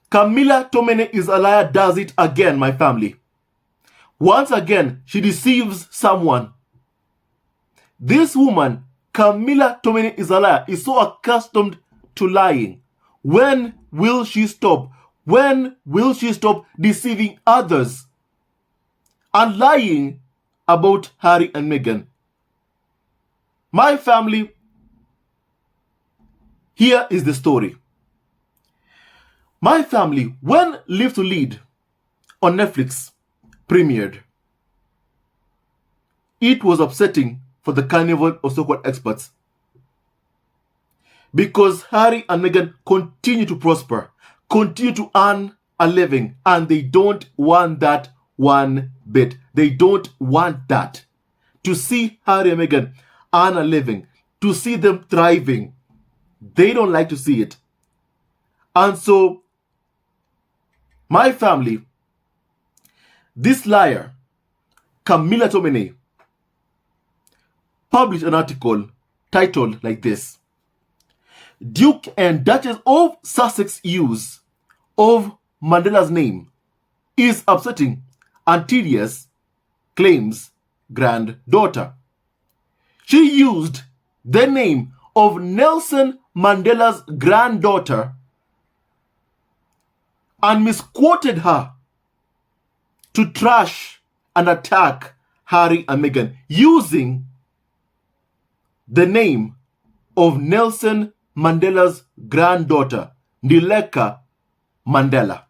Camilla Tominey is a liar does it again, my family. Once again, she deceives someone. This woman, Camilla Tominey is a liar, is so accustomed to lying. When will she stop? When will she stop deceiving others and lying about Harry and Meghan? My family, here is the story. My family, when Live to Lead on Netflix premiered, it was upsetting for the carnival of so-called experts because Harry and Meghan continue to prosper, continue to earn a living, and they don't want that one bit. They don't want that. To see Harry and Meghan earn a living, to see them thriving, they don't like to see it. And so, my family, this liar, Camilla Tominey, published an article titled like this: Duke and Duchess of Sussex use of Mandela's name is upsetting and tedious, claims granddaughter. She used the name of Nelson Mandela's granddaughter and misquoted her to trash and attack Harry and Meghan using the name of Nelson Mandela's granddaughter, Ndileka Mandela.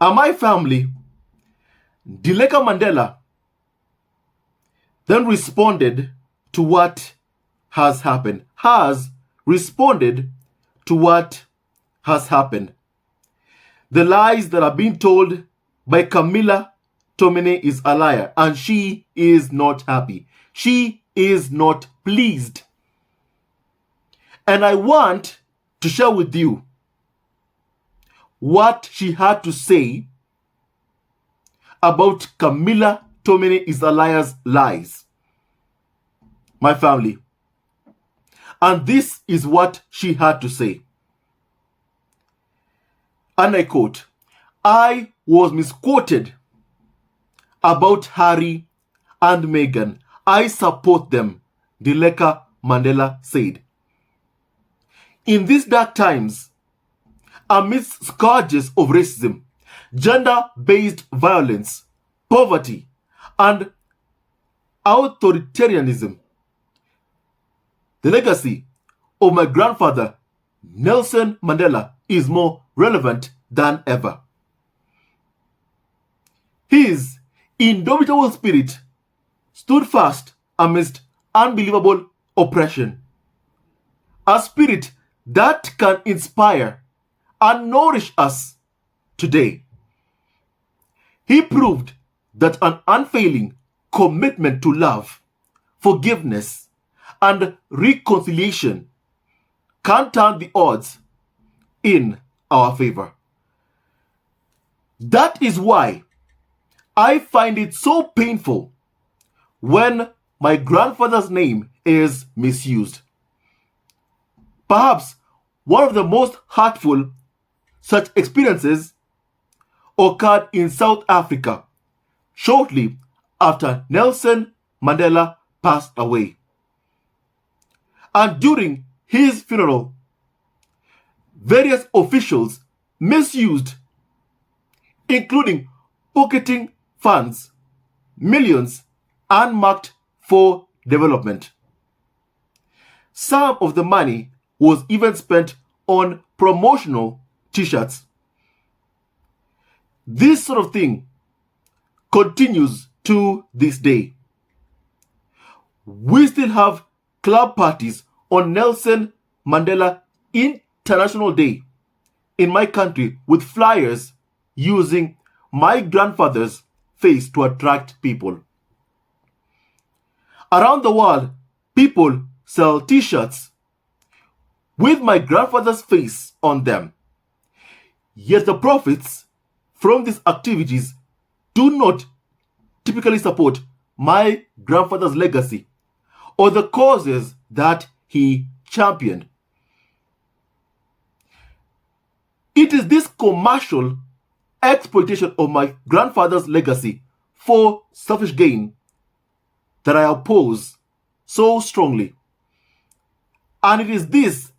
And my family, Ndileka Mandela, then responded to what has happened. Has responded to what has happened. The lies that are being told by Camilla Tominey is a liar, and she is not happy. She is not pleased. And I want to share with you what she had to say about Camilla Tominey is a liar's lies. My family. And this is what she had to say. And I quote, "I was misquoted about Harry and Meghan. I support them," Ndileka Mandela said. In these dark times, amidst scourges of racism, gender-based violence, poverty, and authoritarianism, the legacy of my grandfather, Nelson Mandela, is more relevant than ever. His indomitable spirit stood fast amidst unbelievable oppression. A spirit that can inspire and nourish us today. He proved that an unfailing commitment to love, forgiveness, and reconciliation can turn the odds in our favor. That is why I find it so painful when my grandfather's name is misused. Perhaps one of the most hurtful such experiences occurred in South Africa shortly after Nelson Mandela passed away. And during his funeral, various officials misused, including pocketing funds, millions unmarked for development. Some of the money was even spent on promotional t-shirts. This sort of thing continues to this day. We still have club parties on Nelson Mandela International Day in my country with flyers using my grandfather's face to attract people. Around the world, people sell t-shirts with my grandfather's face on them. Yet the profits from these activities do not typically support my grandfather's legacy or the causes that he championed. It is this commercial exploitation of my grandfather's legacy for selfish gain that I oppose so strongly. And it is this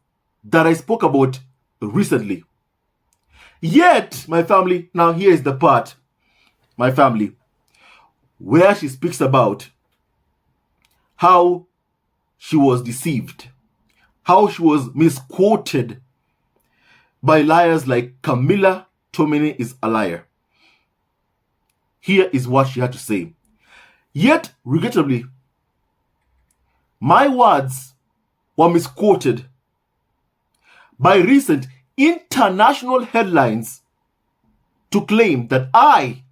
that I spoke about recently. Yet, my family, now here is the part, my family, where she speaks about how she was deceived, how she was misquoted by liars like Camilla Tominey is a liar. Here is what she had to say. Yet, regrettably, my words were misquoted by recent international headlines to claim that I,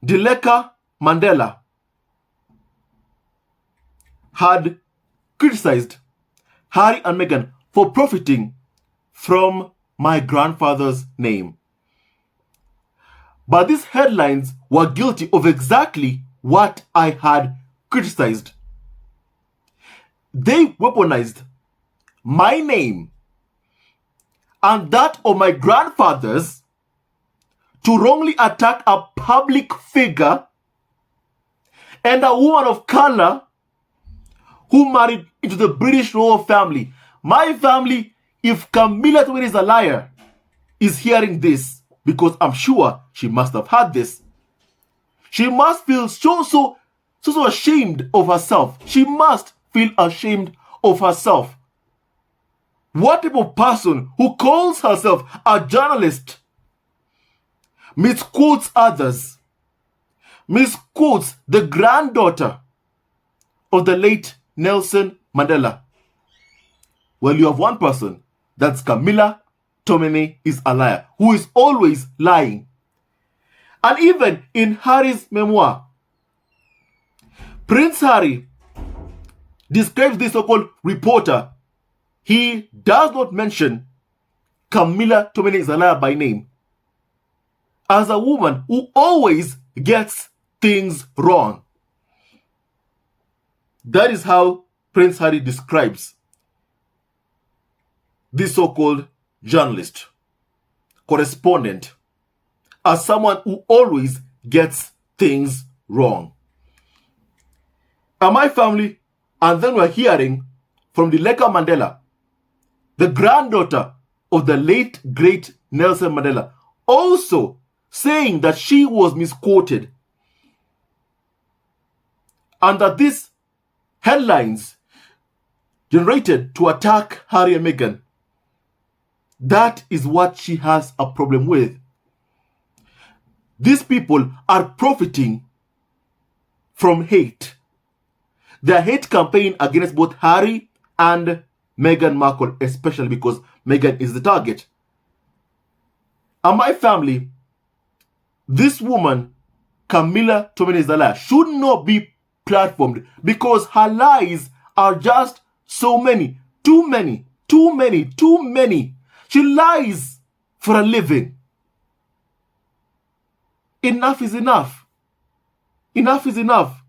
Ndileka Mandela, had criticized Harry and Meghan for profiting from my grandfather's name. But these headlines were guilty of exactly what I had criticized. They weaponized my name and that of my grandfathers to wrongly attack a public figure and a woman of color who married into the British royal family. My family, if Camilla Tominey is a liar, is hearing this, because I'm sure she must have heard this. She must feel so ashamed of herself. She must feel ashamed of herself. What type of person who calls herself a journalist misquotes others, misquotes the granddaughter of the late Nelson Mandela? Well, you have one person, that's Camilla Tominey is a liar, who is always lying. And even in Harry's memoir, Prince Harry describes this so-called reporter. He does not mention Camilla Tominey is a liar by name, as a woman who always gets things wrong. That is how Prince Harry describes this so-called journalist, correspondent, as someone who always gets things wrong. And my family, and then we're hearing from Ndileka Mandela, the granddaughter of the late great Nelson Mandela, also saying that she was misquoted and that these headlines generated to attack Harry and Meghan. That is what she has a problem with. These people are profiting from hate. Their hate campaign against both Harry and Meghan Markle, especially because Meghan is the target. And my family, this woman, Camilla Tominey is a liar, should not be platformed because her lies are just so many. Too many. She lies for a living. Enough is enough. Enough is enough.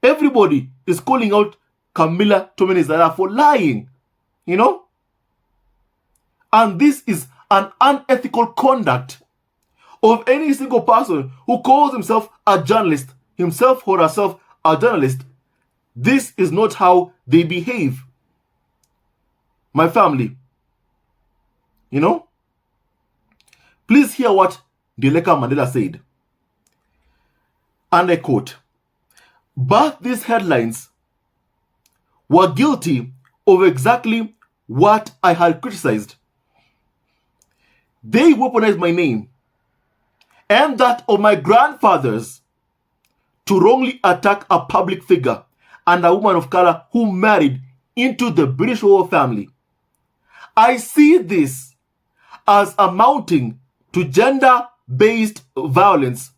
Everybody is calling out Camilla Tominey is a liar for lying. You know? And this is an unethical conduct of any single person who calls himself a journalist, himself or herself a journalist. This is not how they behave. My family, you know? Please hear what Ndileka Mandela said. And I quote, "But these headlines were guilty of exactly what I had criticized. They weaponized my name and that of my grandfathers to wrongly attack a public figure and a woman of color who married into the British royal family. I see this as amounting to gender-based violence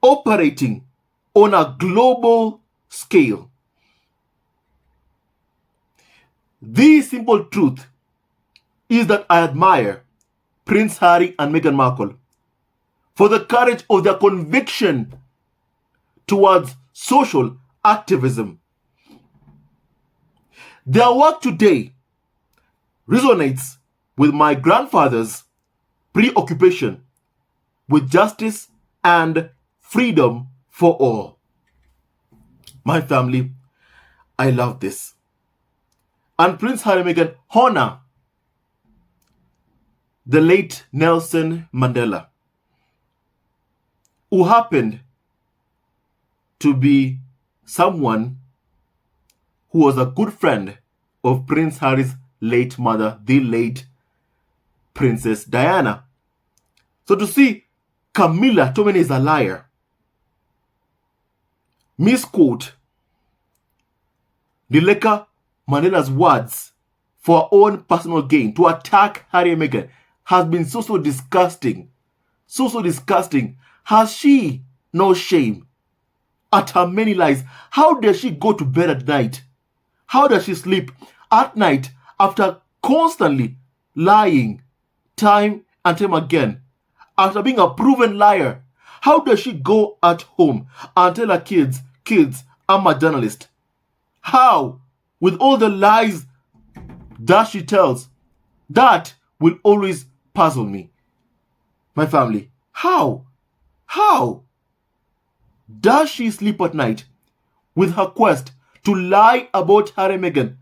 operating on a global scale. The simple truth is that I admire Prince Harry and Meghan Markle for the courage of their conviction towards social activism. Their work today resonates with my grandfather's preoccupation with justice and freedom for all. My family, I love this. And Prince Harry and Meghan honor the late Nelson Mandela, who happened to be someone who was a good friend of Prince Harry's late mother, the late Princess Diana. So to see Camilla Tominey is a liar, Misqoutes&Deceives Mandela's words for her own personal gain, to attack Harry and Meghan, has been so disgusting. So disgusting. Has she no shame at her many lies? How does she go to bed at night? How does she sleep at night after constantly lying time and time again? After being a proven liar, how does she go at home and tell her kids, I'm a journalist? How? With all the lies that she tells, that will always puzzle me. My family, how? How does she sleep at night with her quest to lie about Harry and Meghan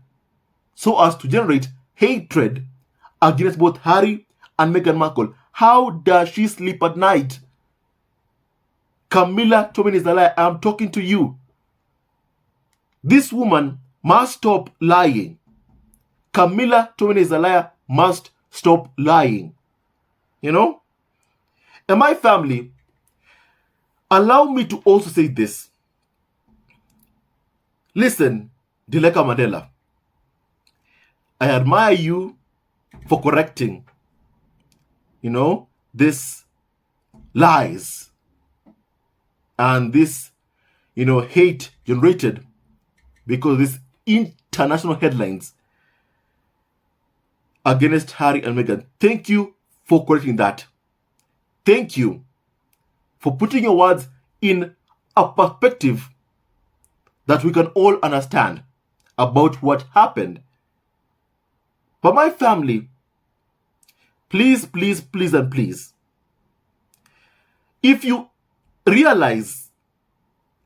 so as to generate hatred against both Harry and Meghan Markle? How does she sleep at night? Camilla Tominey is a liar. I'm talking to you. This woman must stop lying. Camilla Tominey is a liar, must stop lying. You know? And my family, allow me to also say this. Listen, Ndileka Mandela, I admire you for correcting, this lies and this, hate generated because this international headlines against Harry and Meghan. Thank you for correcting that. Thank you for putting your words in a perspective that we can all understand about what happened. But my family, please, and please, if you realize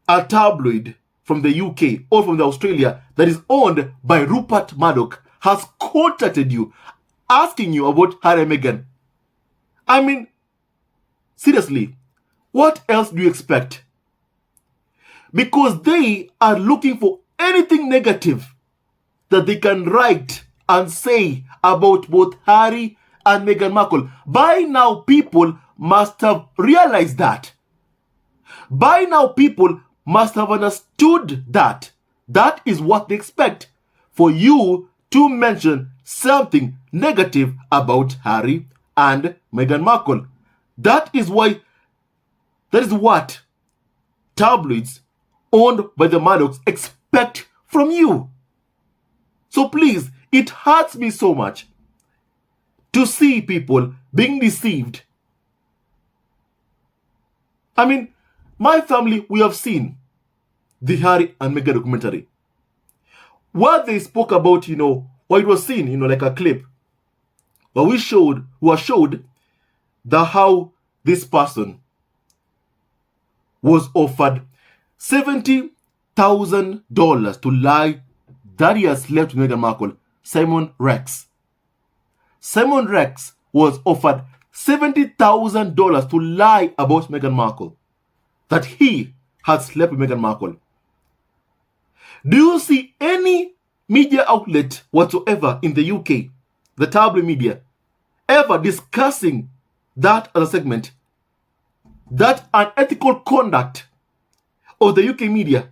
a tabloid from the UK or from the Australia that is owned by Rupert Murdoch has contacted you asking you about Harry and Meghan, I mean, seriously, what else do you expect? Because they are looking for anything negative that they can write and say about both Harry and Meghan Markle. By now, people must have realized that. By now, people must have understood that. That is what they expect. For you to mention something negative about Harry and Meghan Markle. That is what tabloids owned by the Murdochs expect from you. So please, it hurts me so much to see people being deceived. I mean, my family, we have seen the Harry and Meghan documentary. What they spoke about, what it was seen, like a clip, where we showed how this person was offered $70,000 to lie that he has slept with Meghan Markle. Simon Rex was offered $70,000 to lie about Meghan Markle, that he had slept with Meghan Markle. Do you see any media outlet whatsoever in the UK, the tabloid media, ever discussing that as a segment? That unethical conduct of the UK media,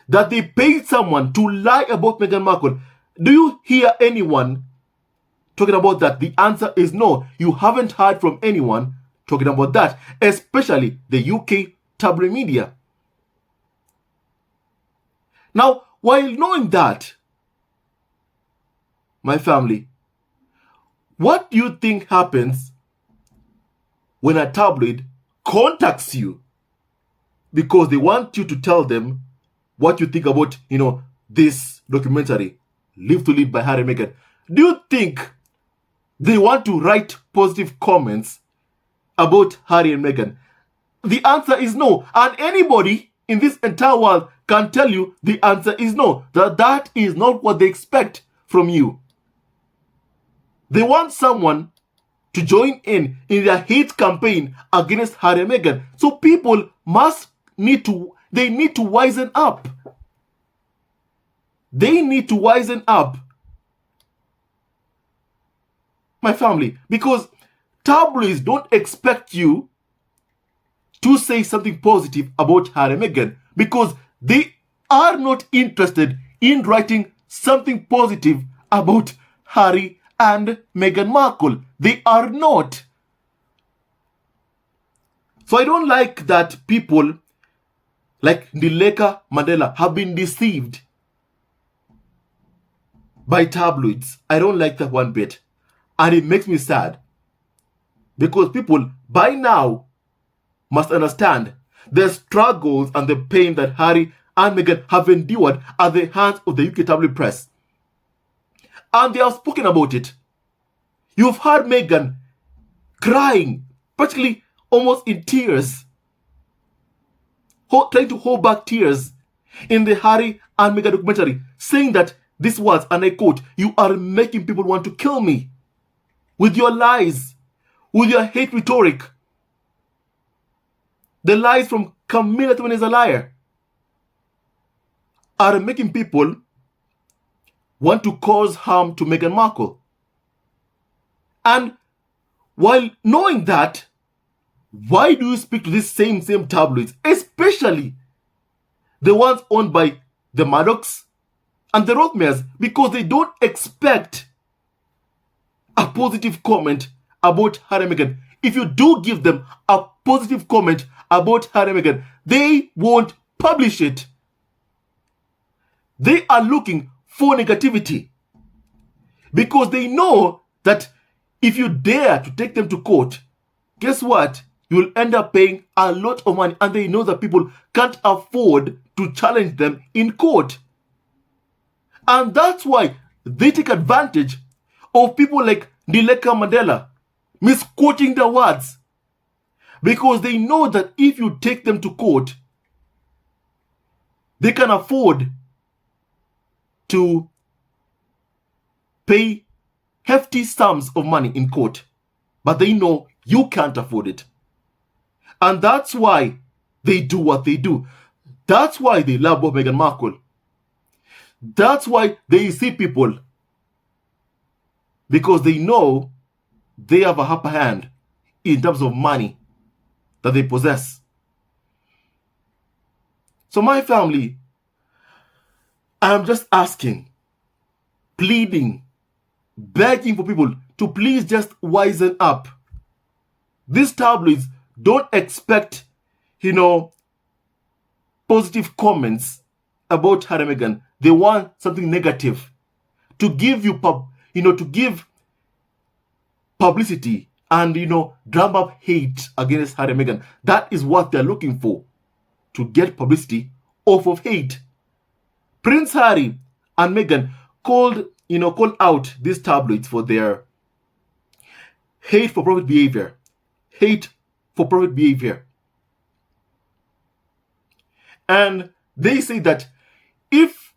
that they paid someone to lie about Meghan Markle. Do you hear anyone talking about that? The answer is no. You haven't heard from anyone talking about that, especially the UK tabloid media. Now, while knowing that, my family, what do you think happens when a tabloid contacts you because they want you to tell them what you think about, this documentary, Live to Lead by Harry and Meghan? Do you think they want to write positive comments about Harry and Meghan? The answer is no. And anybody in this entire world can tell you the answer is no. That is not what they expect from you. They want someone to join in their hate campaign against Harry and Meghan. So people need to wisen up. They need to wisen up, my family, because tabloids don't expect you to say something positive about Harry and Meghan, because they are not interested in writing something positive about Harry and Meghan Markle. They are not. So I don't like that people like Ndileka Mandela have been deceived by tabloids. I don't like that one bit. And it makes me sad, because people by now must understand the struggles and the pain that Harry and Meghan have endured at the hands of the UK tabloid press. And they have spoken about it. You've heard Meghan crying, practically almost in tears, trying to hold back tears in the Harry and Meghan documentary, saying that these words, and I quote, "You are making people want to kill me with your lies, with your hate rhetoric. The lies from Camilla Tominey is a liar are making people want to cause harm to Meghan Markle." And while knowing that, why do you speak to these same tabloids, especially the ones owned by the Maddox and the Rothmeyers? Because they don't expect a positive comment about Harry and Meghan. If you do give them a positive comment about Harry and Meghan, they won't publish it. They are looking for negativity, because they know that if you dare to take them to court, guess what? You will end up paying a lot of money, and they know that people can't afford to challenge them in court. And that's why they take advantage of people like Ndileka Mandela misquoting the words, because they know that if you take them to court, they can afford to pay hefty sums of money in court, but they know you can't afford it. And that's why they do what they do. That's why they love Meghan Markle. That's why they see people, because they know they have a upper hand in terms of money that they possess. So my family, I'm just asking, pleading, begging for people to please just wisen up. These tabloids don't expect, positive comments about Harry and Meghan. They want something negative to give you, to give publicity and, drum up hate against Harry and Meghan. That is what they're looking for, to get publicity off of hate. Prince Harry and Meghan called out these tabloids for their hate for profit behavior. Hate for profit behavior. And they say that if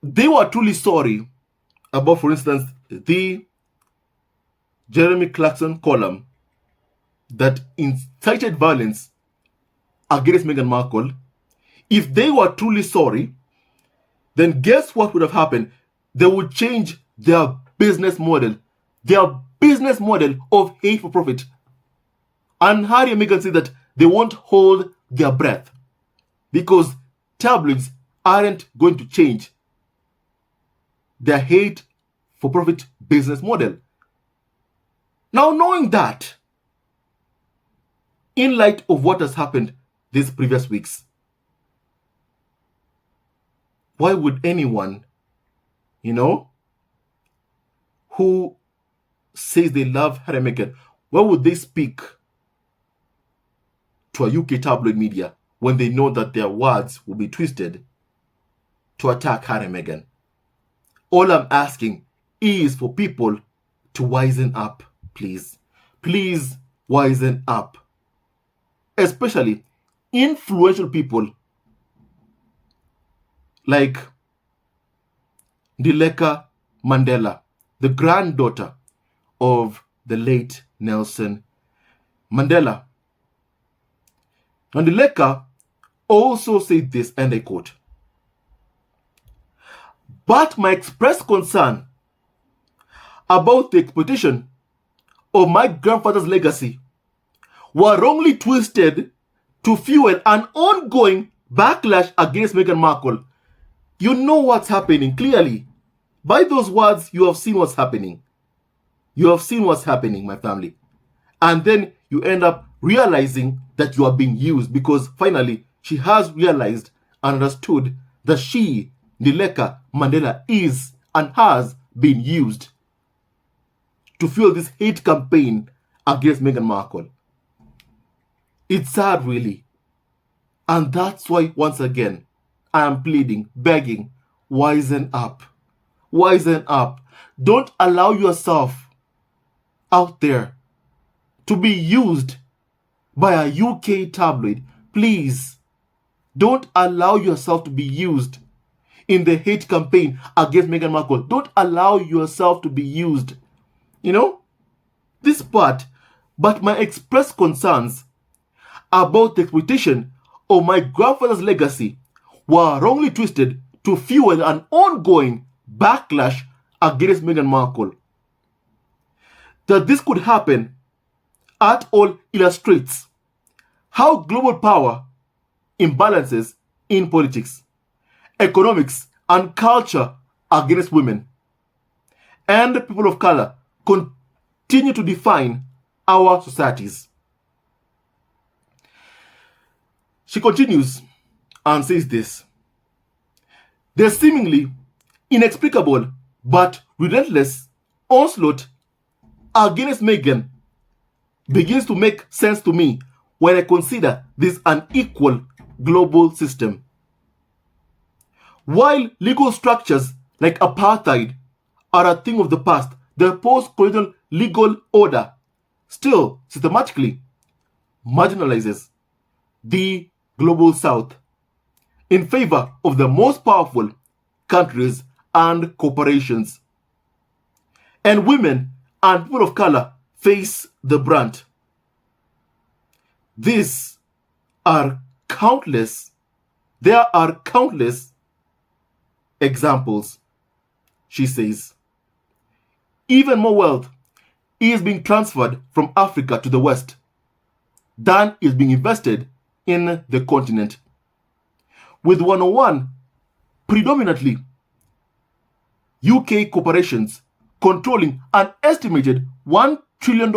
they were truly sorry about, for instance, the Jeremy Clarkson column that incited violence against Meghan Markle, if they were truly sorry, then guess what would have happened? They would change their business model. Their business model of hate for profit. And Harry and Meghan say that they won't hold their breath, because tabloids aren't going to change their hate for profit business model. Now, knowing that, in light of what has happened these previous weeks, why would anyone, who says they love Harry and Meghan, why would they speak to a UK tabloid media when they know that their words will be twisted to attack Harry and Meghan? All I'm asking is for people to wisen up, please. Please wisen up. Especially influential people like Ndileka Mandela, the granddaughter of the late Nelson Mandela. And Ndileka also said this, and I quote, "But my expressed concern about the exploitation of my grandfather's legacy were wrongly twisted to fuel an ongoing backlash against Meghan Markle." You know what's happening clearly. By those words, you have seen what's happening. You have seen what's happening, my family. And then you end up realizing that you are being used, because finally she has realized and understood that she, Ndileka Mandela, is and has been used to fuel this hate campaign against Meghan Markle. It's sad, really. And that's why, once again, I am pleading, begging, wisen up. Wisen up. Don't allow yourself out there to be used by a UK tabloid. Please, don't allow yourself to be used in the hate campaign against Meghan Markle. Don't allow yourself to be used. You know, this part, but my expressed concerns about the exploitation of my grandfather's legacy were wrongly twisted to fuel an ongoing backlash against Meghan Markle. That this could happen at all illustrates how global power imbalances in politics, economics, and culture against women and people of color continue to define our societies. She continues and says this: "The seemingly inexplicable but relentless onslaught against Meghan begins to make sense to me when I consider this unequal global system. While legal structures like apartheid are a thing of the past, the post-colonial legal order still systematically marginalizes the global south in favor of the most powerful countries and corporations. And women and people of color face the brunt. There are countless examples," she says. "Even more wealth is being transferred from Africa to the West than is being invested in the continent, with 101 predominantly UK corporations controlling an estimated $1 trillion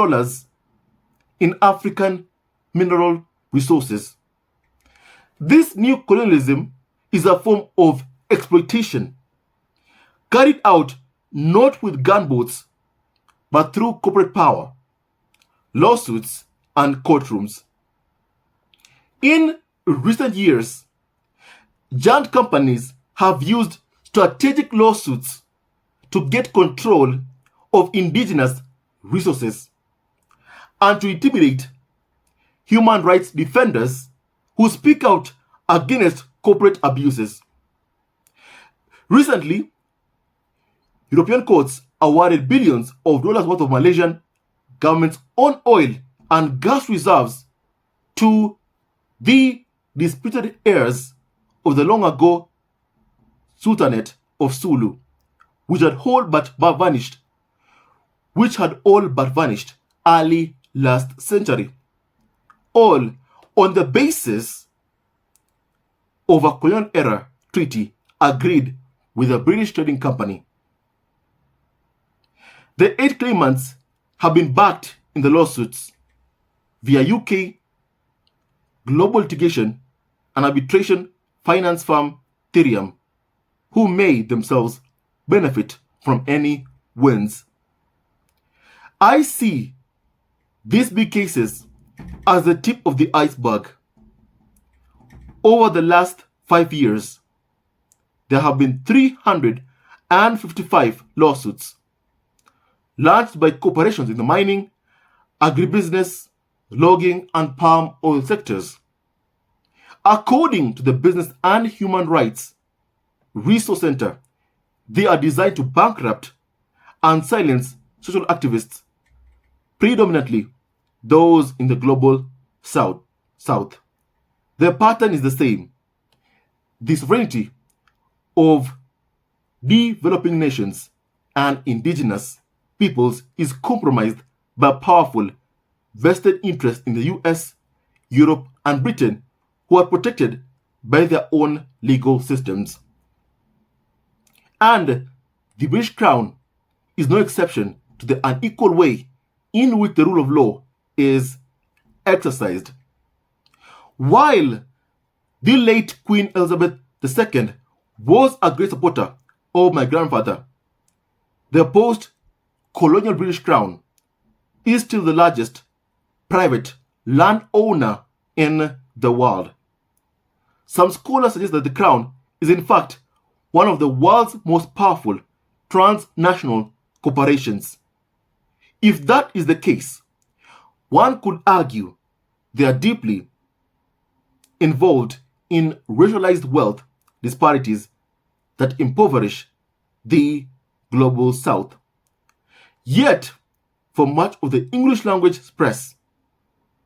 in African mineral resources. This new colonialism is a form of exploitation carried out not with gunboats but through corporate power, lawsuits, and courtrooms. In recent years, giant companies have used strategic lawsuits to get control of indigenous resources and to intimidate human rights defenders who speak out against corporate abuses. Recently, European courts awarded billions of dollars worth of Malaysian government's own oil and gas reserves to the disputed heirs of the long ago Sultanate of Sulu, which had all but vanished early last century, all on the basis of a colonial era treaty agreed with a British trading company. The 8 claimants have been backed in the lawsuits via UK global litigation and arbitration finance firm Therium, who may themselves benefit from any wins. I see these big cases as the tip of the iceberg. Over the last 5 years, there have been 355 lawsuits launched by corporations in the mining, agribusiness, logging, and palm oil sectors. According to the Business and Human Rights Resource Center, they are designed to bankrupt and silence social activists, predominantly those in the global south. The pattern is the same. The sovereignty of developing nations and indigenous peoples is compromised by powerful vested interests in the US, Europe, and Britain, who are protected by their own legal systems. And the British Crown is no exception to the unequal way in which the rule of law is exercised. While the late Queen Elizabeth II was a great supporter of my grandfather, the post-colonial British Crown is still the largest private landowner in the world. Some scholars suggest that the Crown is in fact one of the world's most powerful transnational corporations. If that is the case, one could argue they are deeply involved in racialized wealth disparities that impoverish the global south. Yet, for much of the English language press,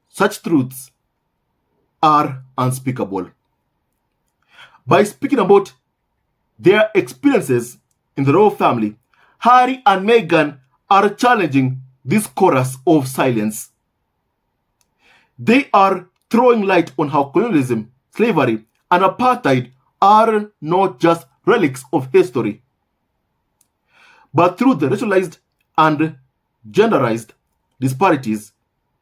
such truths are unspeakable. By speaking about their experiences in the royal family, Harry and Meghan are challenging this chorus of silence. They are throwing light on how colonialism, slavery, and apartheid are not just relics of history, but through the racialized and genderized disparities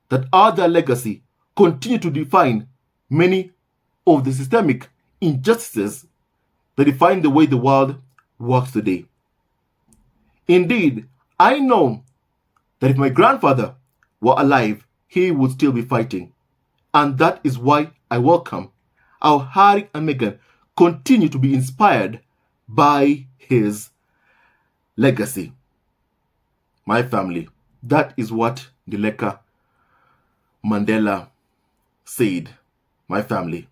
that are their legacy, continue to define many of the systemic injustices that define the way the world works today. Indeed, I know that if my grandfather were alive, he would still be fighting. And that is why I welcome how Harry and Meghan continue to be inspired by his legacy. My family, that is what Ndileka Mandela said. My family.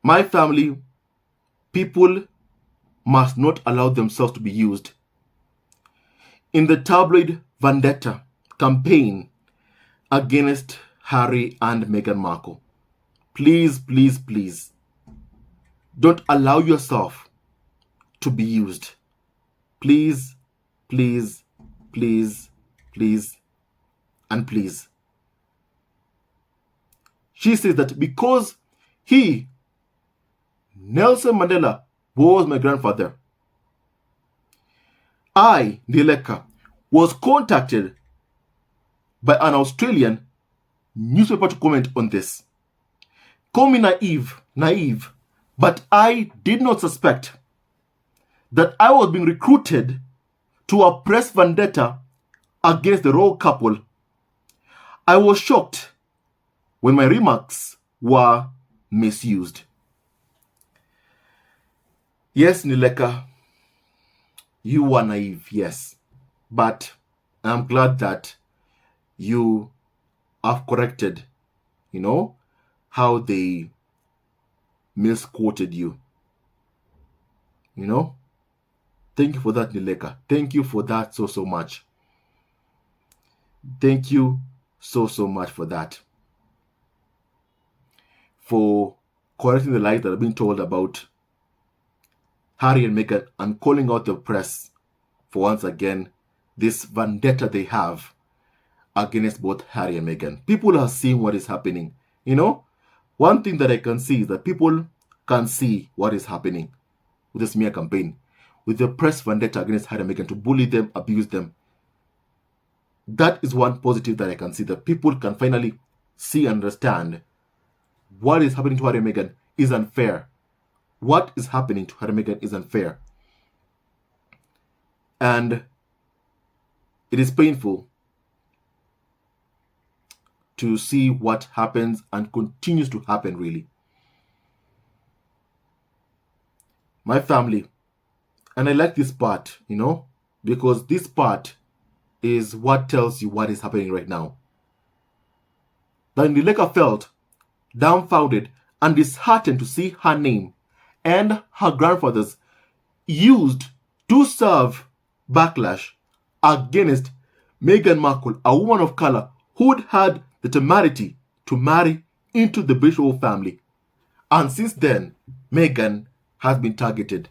My family, people must not allow themselves to be used in the tabloid vendetta campaign against Harry and Meghan Markle. Please, please, please, don't allow yourself to be used. Please, please, please, please, and please. She says that because he, Nelson Mandela, was my grandfather, I, Ndileka, was contacted by an Australian newspaper to comment on this. Call me naive, but I did not suspect that I was being recruited to a press vendetta against the royal couple. I was shocked when my remarks were misused. Yes, Ndileka, you were naive, yes. But I'm glad that you have corrected, how they misquoted you. Thank you for that, Ndileka. Thank you for that so much. Thank you so much for that. For correcting the lies that have been told about Harry and Meghan and calling out the press for once again this vendetta they have against both Harry and Meghan. People are seeing what is happening. One thing that I can see is that people can see what is happening with the smear campaign, with the press vendetta against Harry and Meghan to bully them, abuse them. That is one positive that I can see, that people can finally see and understand what is happening to Harry and Meghan is unfair. What is happening to Harry and Meghan is unfair. And it is painful to see what happens and continues to happen, really. My family, and I like this part, because this part is what tells you what is happening right now. That Ndileka felt dumbfounded and disheartened to see her name and her grandfather's used to serve backlash against Meghan Markle, a woman of color who'd had the temerity to marry into the British royal family. And since then, Meghan has been targeted.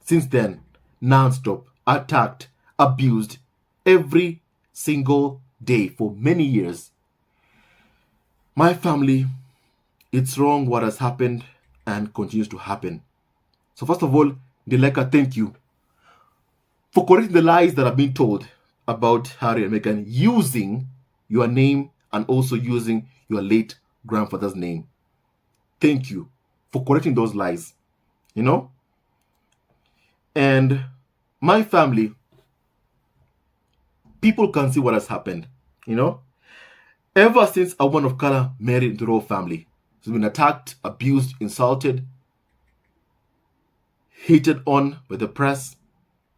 Since then, non-stop, attacked, abused every single day for many years. My family, it's wrong what has happened and continues to happen. So first of all, Ndileka, thank you for correcting the lies that have been told about Harry and Meghan using your name and also using your late grandfather's name. Thank you for correcting those lies, And my family, people can see what has happened, Ever since a woman of color married into the royal family, she's been attacked, abused, insulted, hated on by the press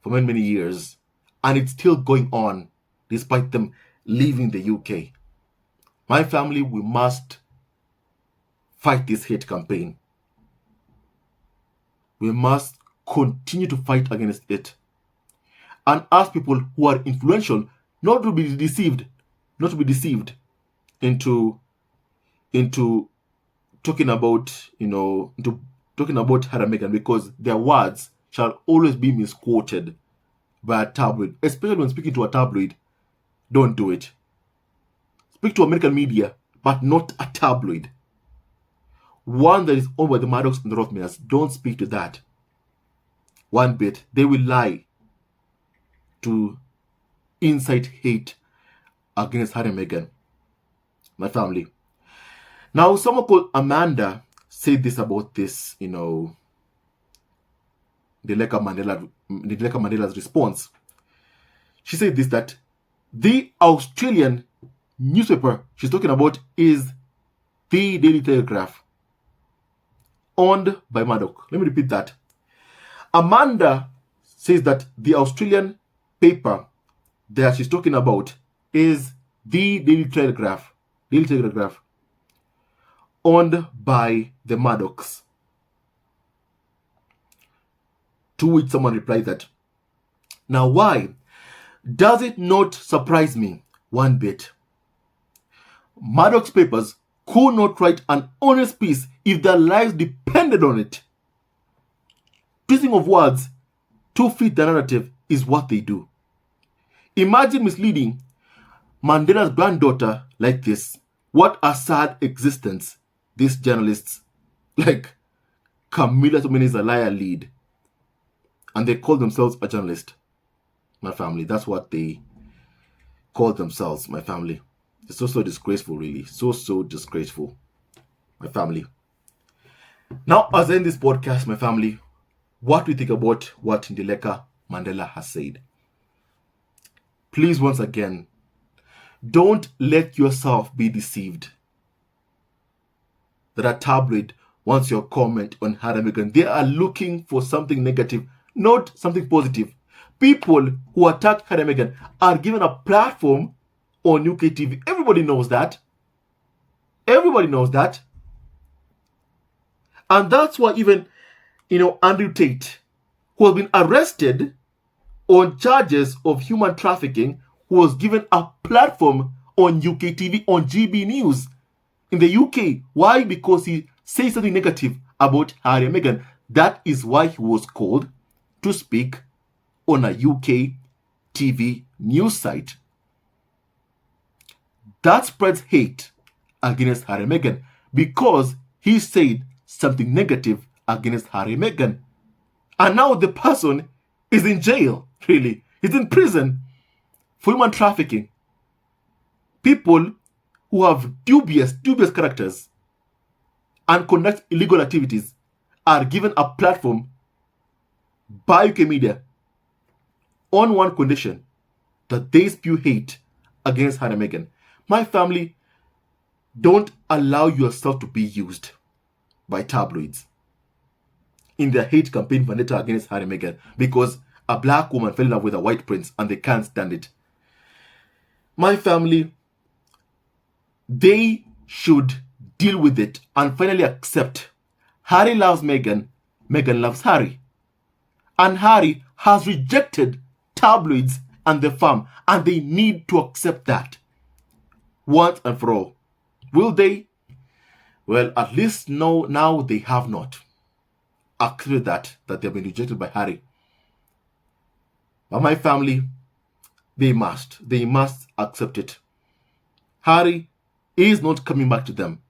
for many, many years. And it's still going on despite them leaving the UK. My family, we must fight this hate campaign. We must continue to fight against it. And ask people who are influential not to be deceived into talking about, talking about Harry and Meghan, because their words shall always be misquoted by a tabloid. Especially when speaking to a tabloid, don't do it. Speak to American media, but not a tabloid. One that is owned by the Maddox and the Rothmans. Don't speak to that one bit. They will lie to incite hate against Harry and Meghan. My family. Now, someone called Amanda said this about this, Ndileka Mandela's response. She said this, that the Australian newspaper she's talking about is the Daily Telegraph, owned by Murdoch. Let me repeat that. Amanda says that the Australian paper that she's talking about is the Daily Telegraph, owned by the Murdochs. To which someone replied that, now why does it not surprise me one bit? Murdoch's papers could not write an honest piece if their lives depended on it. Twisting of words to fit the narrative is what they do. Imagine misleading Mandela's granddaughter like this. What a sad existence these journalists like Camilla Tominey is a liar lead. And they call themselves a journalist. My family, that's what they call themselves, my family. It's so disgraceful, really. So disgraceful, my family. Now, as I end this podcast, my family, what do you think about what Ndileka Mandela has said? Please, once again, don't let yourself be deceived that a tabloid wants your comment on Harry and Meghan. They are looking for something negative, not something positive. People who attack Harry and Meghan are given a platform on UK TV. Everybody knows that. Everybody knows that. And that's why even, Andrew Tate, who has been arrested on charges of human trafficking, who was given a platform on UK TV, on GB News in the UK. Why? Because he says something negative about Harry and Meghan. That is why he was called to speak on a UK TV news site. That spreads hate against Harry and Meghan because he said something negative against Harry and Meghan. And now the person is in jail, really. He's in prison for human trafficking. People who have dubious characters and conduct illegal activities are given a platform by UK media on one condition, that they spew hate against Harry and Meghan. My family, don't allow yourself to be used by tabloids in their hate campaign vendetta against Harry and Meghan, because a black woman fell in love with a white prince and they can't stand it. My family, they should deal with it and finally accept Harry loves Meghan, Meghan loves Harry. And Harry has rejected tabloids and the farm, and they need to accept that once and for all. Will they? Well, at least now they have not accepted that they've been rejected by Harry. But my family, they must accept it. Harry is not coming back to them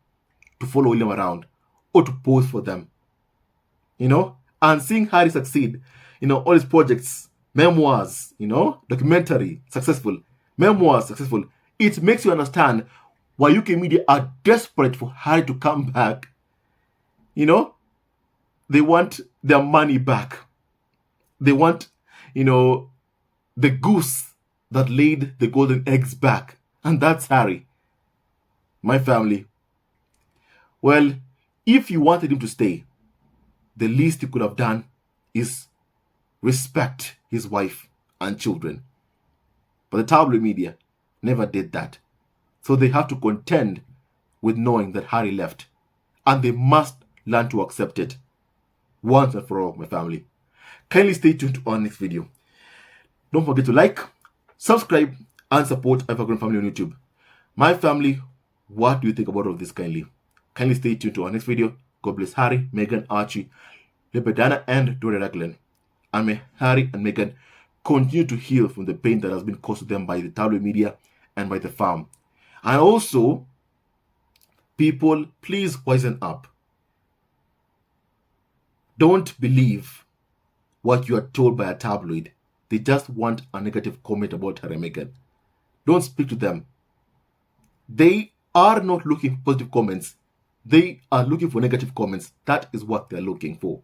to follow William around or to pose for them. And seeing Harry succeed, all his projects, memoirs, documentary, successful, memoirs, successful, it makes you understand why UK media are desperate for Harry to come back. They want their money back. They want, the goose that laid the golden eggs back. And that's Harry. My family. Well, if you wanted him to stay, the least you could have done is respect his wife and children. But the tabloid media never did that. So they have to contend with knowing that Harry left. And they must learn to accept it. Once and for all, my family. Kindly stay tuned to our next video. Don't forget to like, subscribe, and support Evergreen Family on YouTube. My family, what do you think about all of this kindly? Kindly stay tuned to our next video. God bless Harry, Meghan, Archie, Lepedana, and Dora Raglan. And may Harry and Meghan continue to heal from the pain that has been caused to them by the tabloid media and by the farm. And also, people, please wisen up. Don't believe what you are told by a tabloid. They just want a negative comment about Harry and Meghan. Don't speak to them. They are not looking for positive comments. They are looking for negative comments. That is what they're looking for.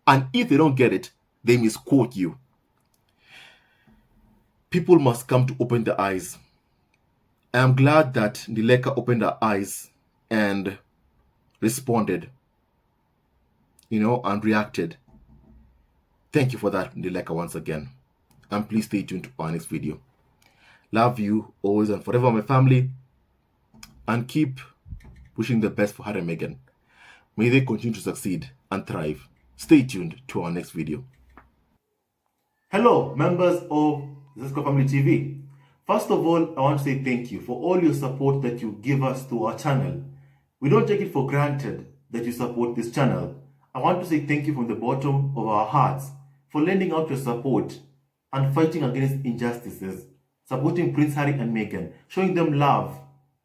And if they don't get it, they misquote you. People must come to open their eyes. I am glad that Ndileka opened her eyes and responded, and reacted. Thank you for that, Ndileka, once again. And please stay tuned to our next video. Love you always and forever, my family. And keep wishing the best for Harry and Meghan. May they continue to succeed and thrive. Stay tuned to our next video. Hello, members of Misqoutes Family TV. First of all, I want to say thank you for all your support that you give us to our channel. We don't take it for granted that you support this channel. I want to say thank you from the bottom of our hearts for lending out your support and fighting against injustices, supporting Prince Harry and Meghan, showing them love.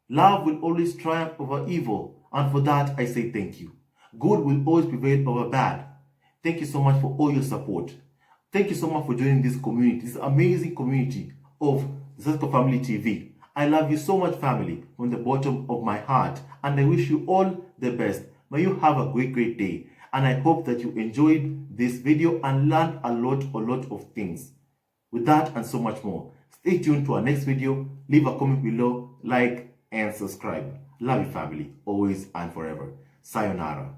Love will always triumph over evil, and for that I say thank you. Good will always prevail over bad. Thank you so much for all your support. Thank you so much for joining this community, this amazing community of Misqoutes Family TV. I love you so much, family, from the bottom of my heart, and I wish you all the best. May you have a great day, and I hope that you enjoyed this video and learned a lot of things. With that and so much more, stay tuned to our next video. Leave a comment below, like, and subscribe. Love you, family, always and forever. Sayonara.